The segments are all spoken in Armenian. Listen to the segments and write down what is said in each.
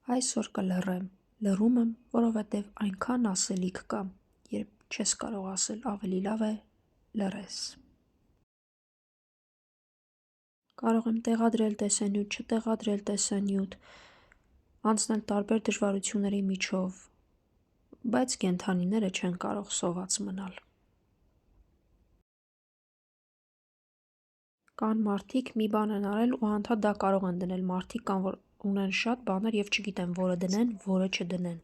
Այսօր կլռեմ, լռում եմ, որովհետև այնքան ասելիք կա, երբ չես կարող ասել, ավելի լավ է լռես։ Կարող եմ տեղադրել տեսանյութ, չտեղադրել տեսանյութ, անցնել տարբեր դժվարությունների միջով, բայց կենդանիները չեն կարող սոված մնալ։ Կան մարդիկ մի բան են արել ու անդադ դա կարող են դնել, մարդիկ կան, որ ունեն շատ բաներ և չգիտեն որը դնեն, որը չդնեն։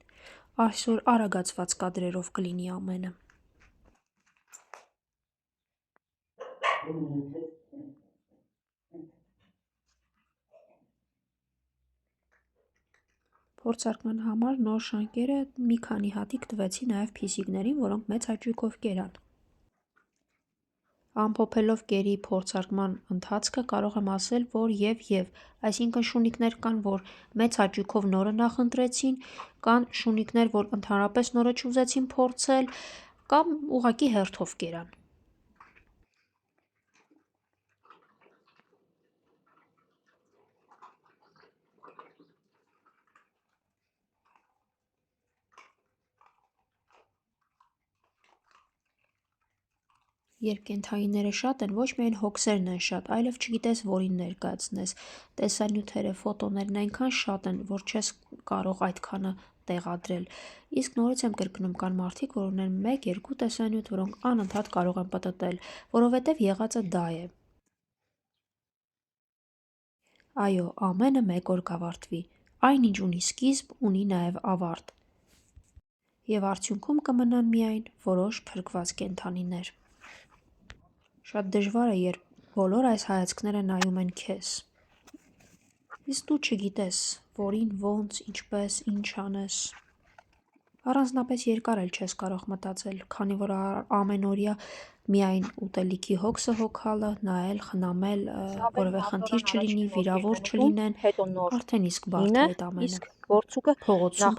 Այսօր արագացված կադրերով կլինի ամենը։ Փորձարկման համար նոր շանկերը մի քանի հատիկ տվեցի նաև փիսիկներին, որոնք մեծ հաճույքով կերան։ Ամփոփելով կերի փորձարկման ընթացքը կարող եմ ասել, որ և, այսինքն շունիկներ կան, որ մեծ հաճույքով նորը նախընտրեցին, կան շունիկներ, որ ընդհանրապես նորը չուզեցին փորձել, կամ ուղղակի հերթով կերան։ Երբ կենդանիները շատ են, ոչ միայն հոգսերն են շատ, այլև չգիտես որին ներկայացնես, տեսանյութերը, ֆոտոներն այնքան շատ են, որ չես կարող այդքանը տեղադրել, իսկ նորից եմ կրկնում, կան մարդիկ, որ ունեն 1-2 տեսանյութ, որոնք անընդհատ կարող են պտտել, որովհետև եղածը դա է։ Այո, ամենը մեկ օր կավարտվի, այն ինչ ունի սկիզբ, ունի նաև ավարտ։ Եվ արդյունքում կմնան միայն որոշ փրկված կենդանիներ։ Շատ դժվար է, երբ բոլոր այս հայացքները նայում են քեզ, իսկ դու չգիտես, որին, ոնց, ինչպես, ինչ անես։ Առանձնապես երկար էլ չես կարող մտածել, քանի որ ամենօրյա միայն ուտելիքի հոգսը հոգալը, նայել, խնամել, որևէ խնդիր չլինի, վիրավոր չլինեն, արդեն իսկ բարդ է այդ ամենը։ Փողոցում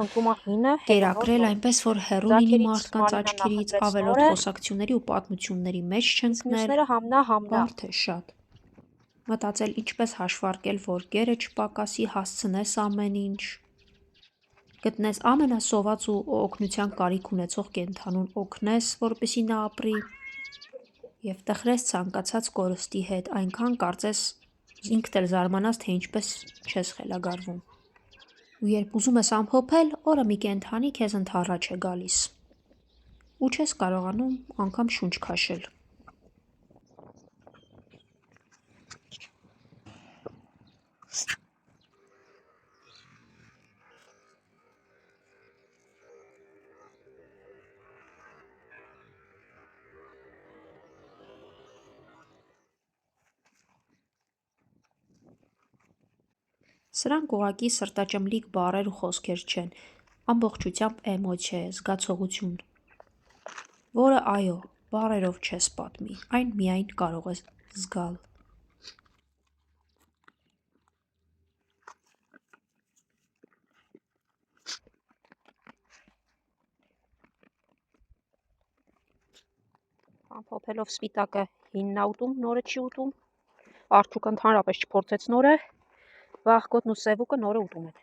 կերակրել այնպես, որ հեռու լինի մարդկանց աչքերից, ավելորդ խոսակցությունների ու պատմությունների մեջ չընկնել, բարդ է շատ։ Մտածել ինչպես հաշվարկել, որ գերը չպակասի, հասցնես ամեն ինչ, գտնես ամենասոված ու օգնության կարիք ունեցող կենդանուն օգնես, որպեսզի նա ապրի, և տխրես ցանկացած կորստի հետ, այնքան կարծես ինքդ էլ զարմանաս, թե ինչպես չես խելագարվում։ Ու երբ ուզում ես ամփոփել, օրը մի կենդանի քեզ ընդառաջ է գալիս, ու չես կարողանում անգամ շունչ քաշել։ Սրանք ուղղակի սրտաճմլիկ բառեր ու խոսքեր չեն, ամբողջությամբ էմոցիա է, զգացողություն, որը, այո, բառերով չես պատմի, այն միայն կարող ես զգալ։ Ամփոփելով սպիտակը հինն ա ուտում, նորը չի ուտում, արջուկը ընդհանրապես չփորձեց նորը, վախկոտն ու սևուկը նորը ուտում են։